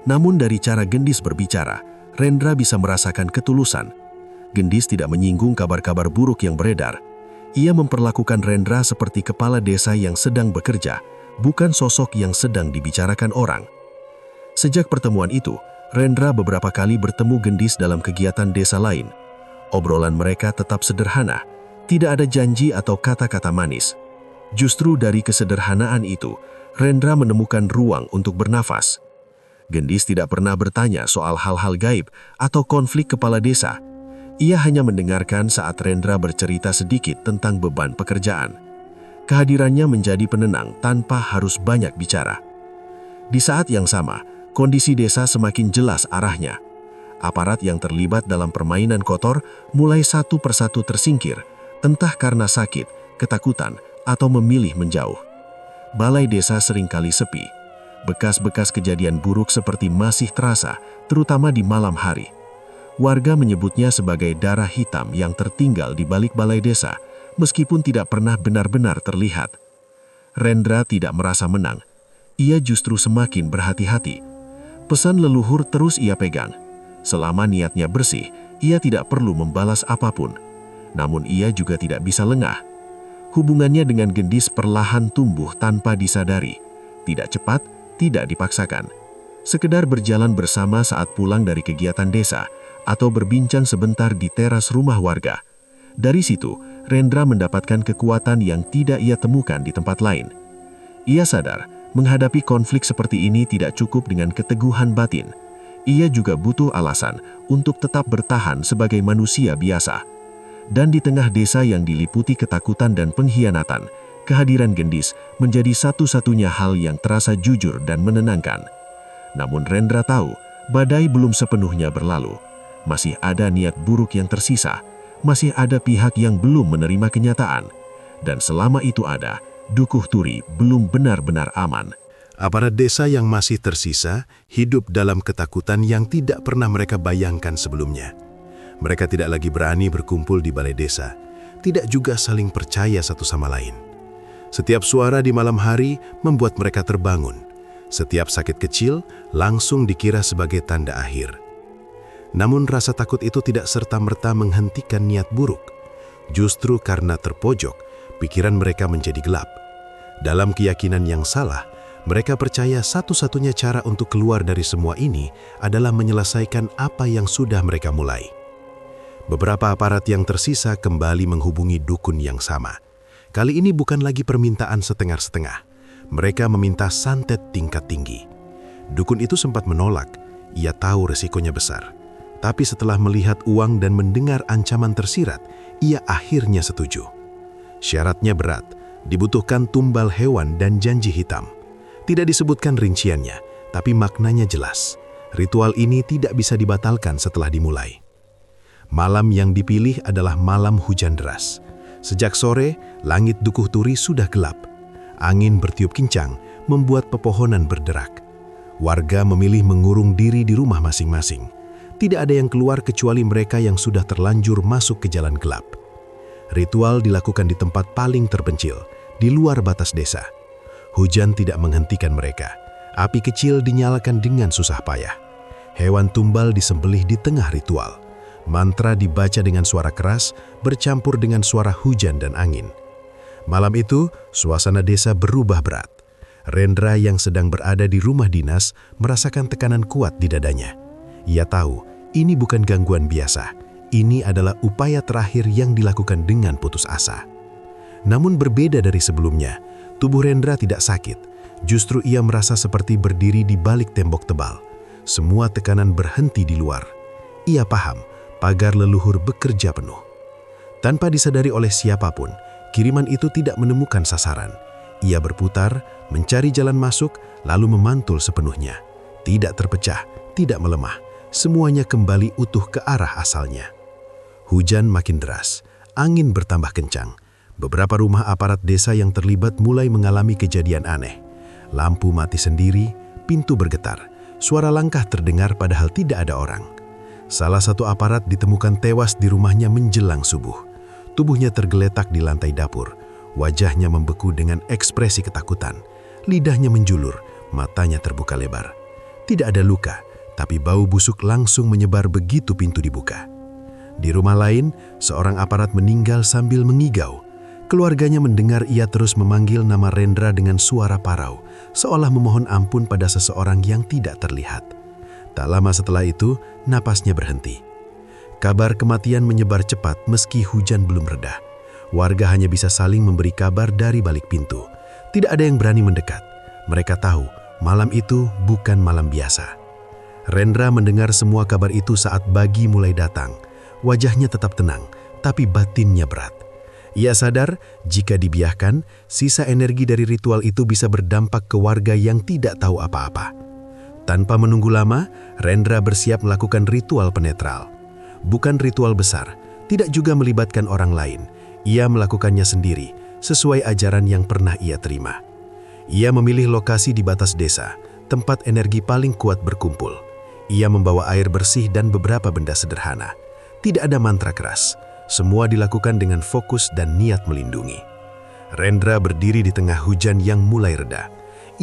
Namun dari cara Gendis berbicara, Rendra bisa merasakan ketulusan. Gendis tidak menyinggung kabar-kabar buruk yang beredar. Ia memperlakukan Rendra seperti kepala desa yang sedang bekerja, bukan sosok yang sedang dibicarakan orang. Sejak pertemuan itu, Rendra beberapa kali bertemu Gendis dalam kegiatan desa lain. Obrolan mereka tetap sederhana. Tidak ada janji atau kata-kata manis. Justru dari kesederhanaan itu, Rendra menemukan ruang untuk bernafas. Gendis tidak pernah bertanya soal hal-hal gaib atau konflik kepala desa. Ia hanya mendengarkan saat Rendra bercerita sedikit tentang beban pekerjaan. Kehadirannya menjadi penenang tanpa harus banyak bicara. Di saat yang sama, kondisi desa semakin jelas arahnya. Aparat yang terlibat dalam permainan kotor mulai satu persatu tersingkir, entah karena sakit, ketakutan, atau memilih menjauh. Balai desa seringkali sepi. Bekas-bekas kejadian buruk seperti masih terasa, terutama di malam hari. Warga menyebutnya sebagai darah hitam yang tertinggal di balik balai desa, meskipun tidak pernah benar-benar terlihat. Rendra tidak merasa menang. Ia justru semakin berhati-hati. Pesan leluhur terus ia pegang. Selama niatnya bersih, ia tidak perlu membalas apapun. Namun ia juga tidak bisa lengah. Hubungannya dengan Gendis perlahan tumbuh tanpa disadari. Tidak cepat, tidak dipaksakan. Sekedar berjalan bersama saat pulang dari kegiatan desa, atau berbincang sebentar di teras rumah warga. Dari situ, Rendra mendapatkan kekuatan yang tidak ia temukan di tempat lain. Ia sadar, menghadapi konflik seperti ini tidak cukup dengan keteguhan batin. Ia juga butuh alasan untuk tetap bertahan sebagai manusia biasa. Dan di tengah desa yang diliputi ketakutan dan pengkhianatan, kehadiran Gendis menjadi satu-satunya hal yang terasa jujur dan menenangkan. Namun Rendra tahu, badai belum sepenuhnya berlalu. Masih ada niat buruk yang tersisa, masih ada pihak yang belum menerima kenyataan. Dan selama itu ada, Dukuh Turi belum benar-benar aman. Aparat desa yang masih tersisa hidup dalam ketakutan yang tidak pernah mereka bayangkan sebelumnya. Mereka tidak lagi berani berkumpul di balai desa, tidak juga saling percaya satu sama lain. Setiap suara di malam hari membuat mereka terbangun. Setiap sakit kecil langsung dikira sebagai tanda akhir. Namun rasa takut itu tidak serta-merta menghentikan niat buruk. Justru karena terpojok, pikiran mereka menjadi gelap. Dalam keyakinan yang salah, mereka percaya satu-satunya cara untuk keluar dari semua ini adalah menyelesaikan apa yang sudah mereka mulai. Beberapa aparat yang tersisa kembali menghubungi dukun yang sama. Kali ini bukan lagi permintaan setengah-setengah. Mereka meminta santet tingkat tinggi. Dukun itu sempat menolak. Ia tahu resikonya besar. Tapi setelah melihat uang dan mendengar ancaman tersirat, ia akhirnya setuju. Syaratnya berat, dibutuhkan tumbal hewan dan janji hitam. Tidak disebutkan rinciannya, tapi maknanya jelas. Ritual ini tidak bisa dibatalkan setelah dimulai. Malam yang dipilih adalah malam hujan deras. Sejak sore, langit Dukuh Turi sudah gelap. Angin bertiup kencang, membuat pepohonan berderak. Warga memilih mengurung diri di rumah masing-masing. Tidak ada yang keluar kecuali mereka yang sudah terlanjur masuk ke jalan gelap. Ritual dilakukan di tempat paling terpencil, di luar batas desa. Hujan tidak menghentikan mereka. Api kecil dinyalakan dengan susah payah. Hewan tumbal disembelih di tengah ritual. Mantra dibaca dengan suara keras, bercampur dengan suara hujan dan angin. Malam itu, suasana desa berubah berat. Rendra yang sedang berada di rumah dinas merasakan tekanan kuat di dadanya. Ia tahu, ini bukan gangguan biasa. Ini adalah upaya terakhir yang dilakukan dengan putus asa. Namun berbeda dari sebelumnya, tubuh Rendra tidak sakit. Justru ia merasa seperti berdiri di balik tembok tebal. Semua tekanan berhenti di luar. Ia paham, pagar leluhur bekerja penuh. Tanpa disadari oleh siapapun, kiriman itu tidak menemukan sasaran. Ia berputar, mencari jalan masuk, lalu memantul sepenuhnya. Tidak terpecah, tidak melemah. Semuanya kembali utuh ke arah asalnya. Hujan makin deras, angin bertambah kencang. Beberapa rumah aparat desa yang terlibat mulai mengalami kejadian aneh. Lampu mati sendiri, pintu bergetar, suara langkah terdengar padahal tidak ada orang. Salah satu aparat ditemukan tewas di rumahnya menjelang subuh. Tubuhnya tergeletak di lantai dapur, wajahnya membeku dengan ekspresi ketakutan. Lidahnya menjulur, matanya terbuka lebar. Tidak ada luka, tapi bau busuk langsung menyebar begitu pintu dibuka. Di rumah lain, seorang aparat meninggal sambil mengigau. Keluarganya mendengar ia terus memanggil nama Rendra dengan suara parau, seolah memohon ampun pada seseorang yang tidak terlihat. Tak lama setelah itu, napasnya berhenti. Kabar kematian menyebar cepat meski hujan belum reda. Warga hanya bisa saling memberi kabar dari balik pintu. Tidak ada yang berani mendekat. Mereka tahu, malam itu bukan malam biasa. Rendra mendengar semua kabar itu saat pagi mulai datang. Wajahnya tetap tenang, tapi batinnya berat. Ia sadar, jika dibiarkan, sisa energi dari ritual itu bisa berdampak ke warga yang tidak tahu apa-apa. Tanpa menunggu lama, Rendra bersiap melakukan ritual penetral. Bukan ritual besar, tidak juga melibatkan orang lain. Ia melakukannya sendiri, sesuai ajaran yang pernah ia terima. Ia memilih lokasi di batas desa, tempat energi paling kuat berkumpul. Ia membawa air bersih dan beberapa benda sederhana. Tidak ada mantra keras. Semua dilakukan dengan fokus dan niat melindungi. Rendra berdiri di tengah hujan yang mulai reda.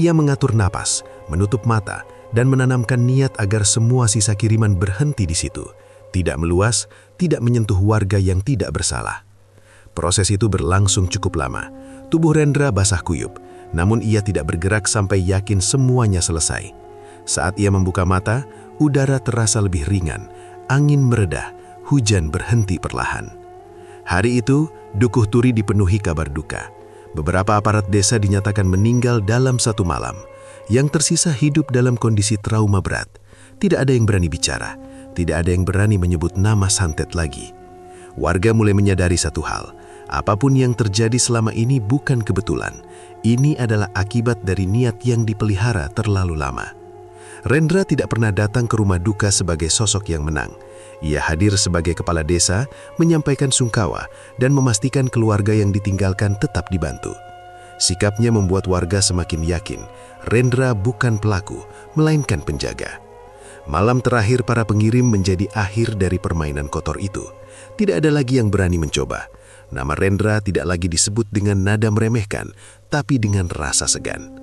Ia mengatur napas, menutup mata, dan menanamkan niat agar semua sisa kiriman berhenti di situ. Tidak meluas, tidak menyentuh warga yang tidak bersalah. Proses itu berlangsung cukup lama. Tubuh Rendra basah kuyup, namun ia tidak bergerak sampai yakin semuanya selesai. Saat ia membuka mata, udara terasa lebih ringan, angin mereda, hujan berhenti perlahan. Hari itu, Dukuh Turi dipenuhi kabar duka. Beberapa aparat desa dinyatakan meninggal dalam satu malam. Yang tersisa hidup dalam kondisi trauma berat. Tidak ada yang berani bicara. Tidak ada yang berani menyebut nama santet lagi. Warga mulai menyadari satu hal. Apapun yang terjadi selama ini bukan kebetulan. Ini adalah akibat dari niat yang dipelihara terlalu lama. Rendra tidak pernah datang ke rumah duka sebagai sosok yang menang. Ia hadir sebagai kepala desa, menyampaikan sungkawa, dan memastikan keluarga yang ditinggalkan tetap dibantu. Sikapnya membuat warga semakin yakin, Rendra bukan pelaku, melainkan penjaga. Malam terakhir para pengirim menjadi akhir dari permainan kotor itu. Tidak ada lagi yang berani mencoba. Nama Rendra tidak lagi disebut dengan nada meremehkan, tapi dengan rasa segan.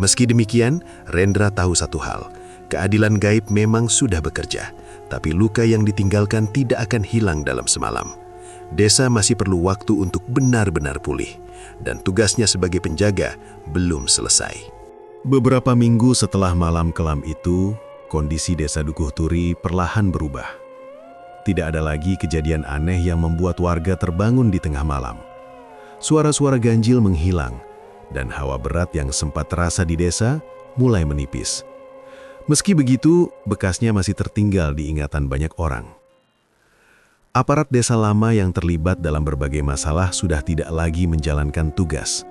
Meski demikian, Rendra tahu satu hal, keadilan gaib memang sudah bekerja, tapi luka yang ditinggalkan tidak akan hilang dalam semalam. Desa masih perlu waktu untuk benar-benar pulih, dan tugasnya sebagai penjaga belum selesai. Beberapa minggu setelah malam kelam itu, kondisi desa Dukuh Turi perlahan berubah. Tidak ada lagi kejadian aneh yang membuat warga terbangun di tengah malam. Suara-suara ganjil menghilang, dan hawa berat yang sempat terasa di desa mulai menipis. Meski begitu, bekasnya masih tertinggal di ingatan banyak orang. Aparat desa lama yang terlibat dalam berbagai masalah sudah tidak lagi menjalankan tugas.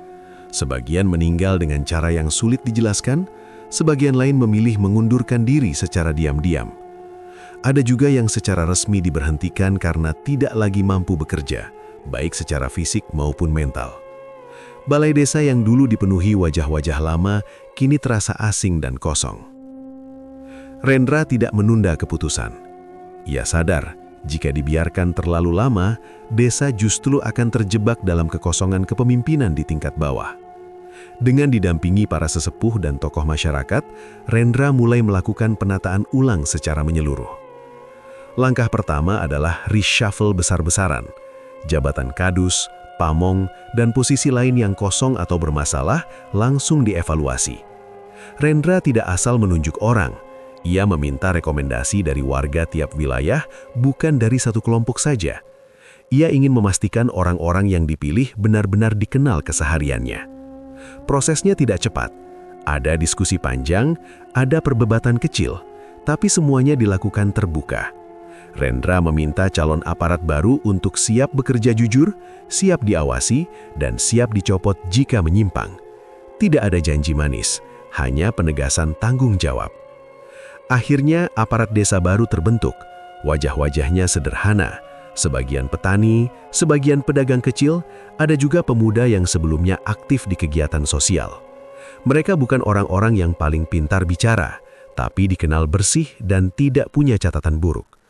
Sebagian meninggal dengan cara yang sulit dijelaskan, sebagian lain memilih mengundurkan diri secara diam-diam. Ada juga yang secara resmi diberhentikan karena tidak lagi mampu bekerja, baik secara fisik maupun mental. Balai desa yang dulu dipenuhi wajah-wajah lama kini terasa asing dan kosong. Rendra tidak menunda keputusan. Ia sadar, jika dibiarkan terlalu lama, desa justru akan terjebak dalam kekosongan kepemimpinan di tingkat bawah. Dengan didampingi para sesepuh dan tokoh masyarakat, Rendra mulai melakukan penataan ulang secara menyeluruh. Langkah pertama adalah reshuffle besar-besaran. Jabatan kadus, pamong, dan posisi lain yang kosong atau bermasalah langsung dievaluasi. Rendra tidak asal menunjuk orang. Ia meminta rekomendasi dari warga tiap wilayah, bukan dari satu kelompok saja. Ia ingin memastikan orang-orang yang dipilih benar-benar dikenal kesehariannya. Prosesnya tidak cepat. Ada diskusi panjang, ada perdebatan kecil, tapi semuanya dilakukan terbuka. Rendra meminta calon aparat baru untuk siap bekerja jujur, siap diawasi, dan siap dicopot jika menyimpang. Tidak ada janji manis, hanya penegasan tanggung jawab. Akhirnya aparat desa baru terbentuk. Wajah-wajahnya sederhana. Sebagian petani, sebagian pedagang kecil, ada juga pemuda yang sebelumnya aktif di kegiatan sosial. Mereka bukan orang-orang yang paling pintar bicara, tapi dikenal bersih dan tidak punya catatan buruk.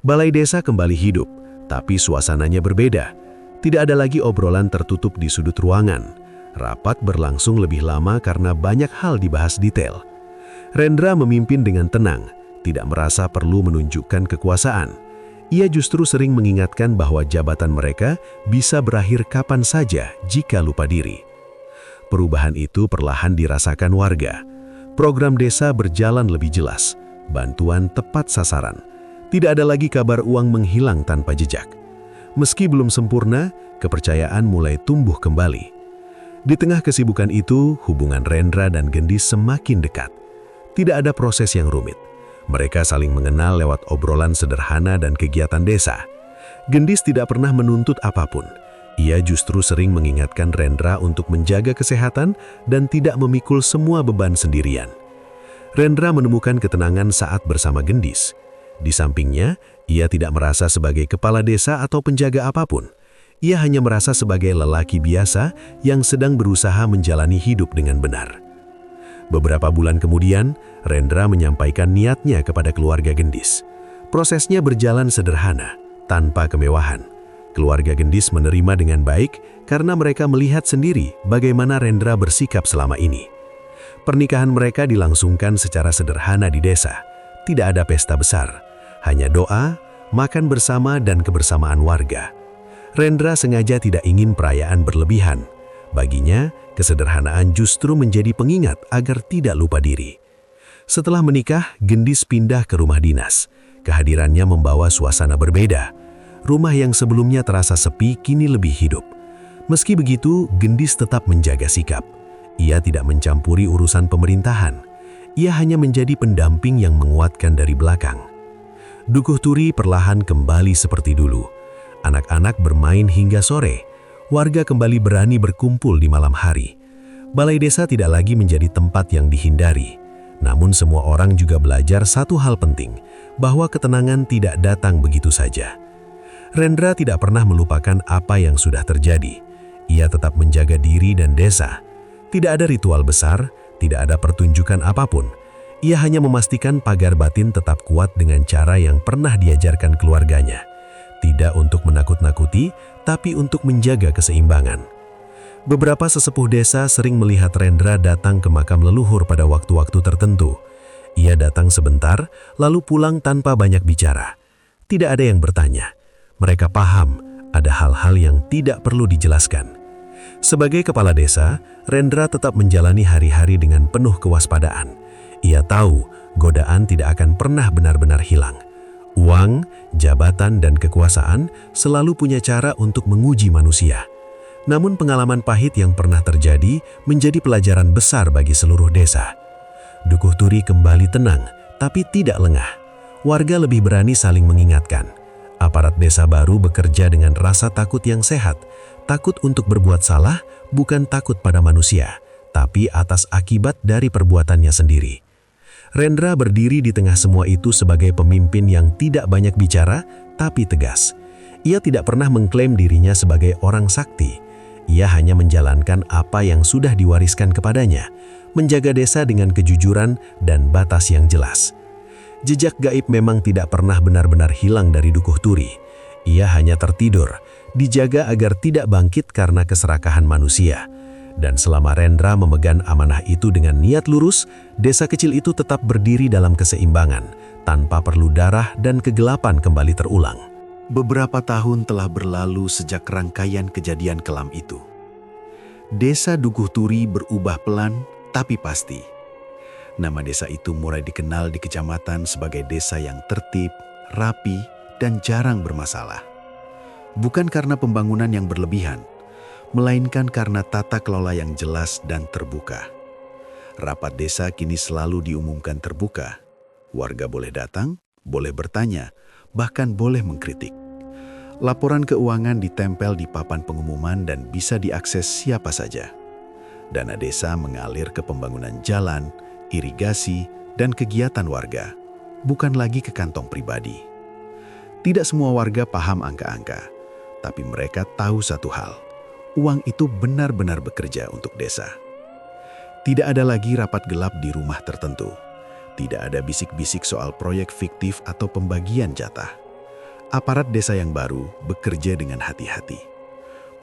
Balai desa kembali hidup, tapi suasananya berbeda. Tidak ada lagi obrolan tertutup di sudut ruangan. Rapat berlangsung lebih lama karena banyak hal dibahas detail. Rendra memimpin dengan tenang, tidak merasa perlu menunjukkan kekuasaan. Ia justru sering mengingatkan bahwa jabatan mereka bisa berakhir kapan saja jika lupa diri. Perubahan itu perlahan dirasakan warga. Program desa berjalan lebih jelas, bantuan tepat sasaran. Tidak ada lagi kabar uang menghilang tanpa jejak. Meski belum sempurna, kepercayaan mulai tumbuh kembali. Di tengah kesibukan itu, hubungan Rendra dan Gendis semakin dekat. Tidak ada proses yang rumit. Mereka saling mengenal lewat obrolan sederhana dan kegiatan desa. Gendis tidak pernah menuntut apapun. Ia justru sering mengingatkan Rendra untuk menjaga kesehatan dan tidak memikul semua beban sendirian. Rendra menemukan ketenangan saat bersama Gendis. Di sampingnya, ia tidak merasa sebagai kepala desa atau penjaga apapun. Ia hanya merasa sebagai lelaki biasa yang sedang berusaha menjalani hidup dengan benar. Beberapa bulan kemudian, Rendra menyampaikan niatnya kepada keluarga Gendis. Prosesnya berjalan sederhana, tanpa kemewahan. Keluarga Gendis menerima dengan baik karena mereka melihat sendiri bagaimana Rendra bersikap selama ini. Pernikahan mereka dilangsungkan secara sederhana di desa. Tidak ada pesta besar, hanya doa, makan bersama, dan kebersamaan warga. Rendra sengaja tidak ingin perayaan berlebihan. Baginya, kesederhanaan justru menjadi pengingat agar tidak lupa diri. Setelah menikah, Gendis pindah ke rumah dinas. Kehadirannya membawa suasana berbeda. Rumah yang sebelumnya terasa sepi kini lebih hidup. Meski begitu, Gendis tetap menjaga sikap. Ia tidak mencampuri urusan pemerintahan. Ia hanya menjadi pendamping yang menguatkan dari belakang. Dukuh Turi perlahan kembali seperti dulu. Anak-anak bermain hingga sore. Warga kembali berani berkumpul di malam hari. Balai desa tidak lagi menjadi tempat yang dihindari. Namun semua orang juga belajar satu hal penting, bahwa ketenangan tidak datang begitu saja. Rendra tidak pernah melupakan apa yang sudah terjadi. Ia tetap menjaga diri dan desa. Tidak ada ritual besar, tidak ada pertunjukan apapun. Ia hanya memastikan pagar batin tetap kuat dengan cara yang pernah diajarkan keluarganya. Tidak untuk menakut-nakuti, tapi untuk menjaga keseimbangan. Beberapa sesepuh desa sering melihat Rendra datang ke makam leluhur pada waktu-waktu tertentu. Ia datang sebentar, lalu pulang tanpa banyak bicara. Tidak ada yang bertanya. Mereka paham, ada hal-hal yang tidak perlu dijelaskan. Sebagai kepala desa, Rendra tetap menjalani hari-hari dengan penuh kewaspadaan. Ia tahu godaan tidak akan pernah benar-benar hilang. Uang, jabatan, dan kekuasaan selalu punya cara untuk menguji manusia. Namun pengalaman pahit yang pernah terjadi menjadi pelajaran besar bagi seluruh desa. Dukuh Turi kembali tenang, tapi tidak lengah. Warga lebih berani saling mengingatkan. Aparat desa baru bekerja dengan rasa takut yang sehat. Takut untuk berbuat salah, bukan takut pada manusia, tapi atas akibat dari perbuatannya sendiri. Rendra berdiri di tengah semua itu sebagai pemimpin yang tidak banyak bicara, tapi tegas. Ia tidak pernah mengklaim dirinya sebagai orang sakti. Ia hanya menjalankan apa yang sudah diwariskan kepadanya, menjaga desa dengan kejujuran dan batas yang jelas. Jejak gaib memang tidak pernah benar-benar hilang dari Dukuh Turi. Ia hanya tertidur, dijaga agar tidak bangkit karena keserakahan manusia. Dan selama Rendra memegang amanah itu dengan niat lurus, desa kecil itu tetap berdiri dalam keseimbangan, tanpa perlu darah dan kegelapan kembali terulang. Beberapa tahun telah berlalu sejak rangkaian kejadian kelam itu. Desa Dukuh Turi berubah pelan tapi pasti. Nama desa itu mulai dikenal di kecamatan sebagai desa yang tertib, rapi, dan jarang bermasalah. Bukan karena pembangunan yang berlebihan, melainkan karena tata kelola yang jelas dan terbuka. Rapat desa kini selalu diumumkan terbuka. Warga boleh datang, boleh bertanya, bahkan boleh mengkritik. Laporan keuangan ditempel di papan pengumuman dan bisa diakses siapa saja. Dana desa mengalir ke pembangunan jalan, irigasi, dan kegiatan warga, bukan lagi ke kantong pribadi. Tidak semua warga paham angka-angka, tapi mereka tahu satu hal. Uang itu benar-benar bekerja untuk desa. Tidak ada lagi rapat gelap di rumah tertentu. Tidak ada bisik-bisik soal proyek fiktif atau pembagian jatah. Aparat desa yang baru bekerja dengan hati-hati.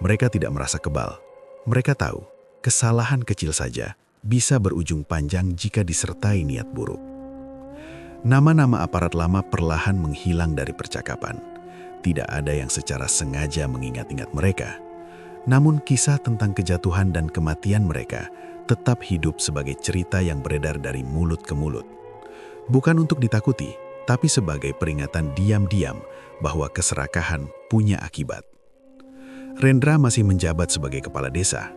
Mereka tidak merasa kebal. Mereka tahu, kesalahan kecil saja bisa berujung panjang jika disertai niat buruk. Nama-nama aparat lama perlahan menghilang dari percakapan. Tidak ada yang secara sengaja mengingat-ingat mereka. Namun kisah tentang kejatuhan dan kematian mereka tetap hidup sebagai cerita yang beredar dari mulut ke mulut. Bukan untuk ditakuti, tapi sebagai peringatan diam-diam bahwa keserakahan punya akibat. Rendra masih menjabat sebagai kepala desa.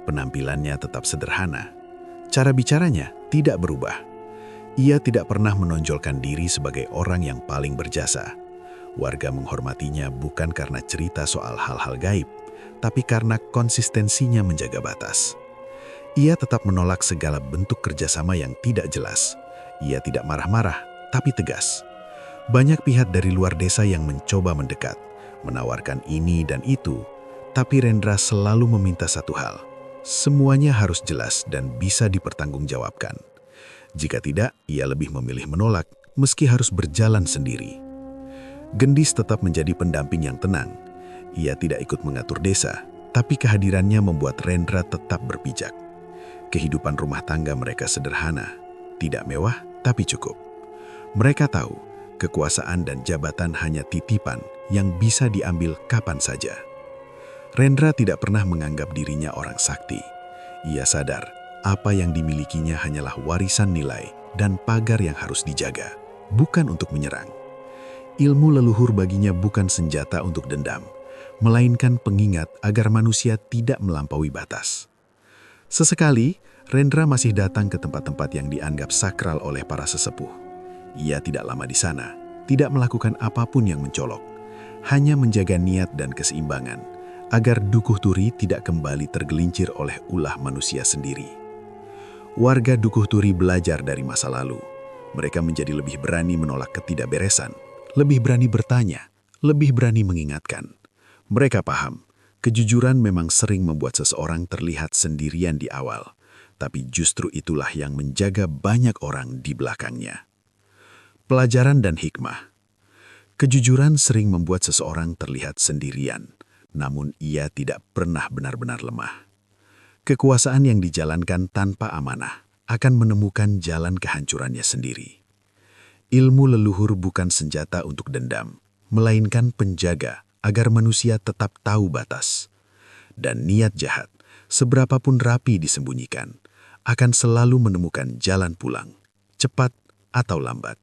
Penampilannya tetap sederhana. Cara bicaranya tidak berubah. Ia tidak pernah menonjolkan diri sebagai orang yang paling berjasa. Warga menghormatinya bukan karena cerita soal hal-hal gaib, tapi karena konsistensinya menjaga batas. Ia tetap menolak segala bentuk kerjasama yang tidak jelas. Ia tidak marah-marah, tapi tegas. Banyak pihak dari luar desa yang mencoba mendekat, menawarkan ini dan itu, tapi Rendra selalu meminta satu hal. Semuanya harus jelas dan bisa dipertanggungjawabkan. Jika tidak, ia lebih memilih menolak, meski harus berjalan sendiri. Gendis tetap menjadi pendamping yang tenang. Ia tidak ikut mengatur desa, tapi kehadirannya membuat Rendra tetap berpijak. Kehidupan rumah tangga mereka sederhana, tidak mewah tapi cukup. Mereka tahu, kekuasaan dan jabatan hanya titipan yang bisa diambil kapan saja. Rendra tidak pernah menganggap dirinya orang sakti. Ia sadar, apa yang dimilikinya hanyalah warisan nilai dan pagar yang harus dijaga, bukan untuk menyerang. Ilmu leluhur baginya bukan senjata untuk dendam, melainkan pengingat agar manusia tidak melampaui batas. Sesekali, Rendra masih datang ke tempat-tempat yang dianggap sakral oleh para sesepuh. Ia tidak lama di sana, tidak melakukan apapun yang mencolok, hanya menjaga niat dan keseimbangan, agar Dukuh Turi tidak kembali tergelincir oleh ulah manusia sendiri. Warga Dukuh Turi belajar dari masa lalu. Mereka menjadi lebih berani menolak ketidakberesan, lebih berani bertanya, lebih berani mengingatkan. Mereka paham, kejujuran memang sering membuat seseorang terlihat sendirian di awal, tapi justru itulah yang menjaga banyak orang di belakangnya. Pelajaran dan hikmah. Kejujuran sering membuat seseorang terlihat sendirian, namun ia tidak pernah benar-benar lemah. Kekuasaan yang dijalankan tanpa amanah akan menemukan jalan kehancurannya sendiri. Ilmu leluhur bukan senjata untuk dendam, melainkan penjaga agar manusia tetap tahu batas. Dan niat jahat, seberapapun rapi disembunyikan, akan selalu menemukan jalan pulang, cepat atau lambat.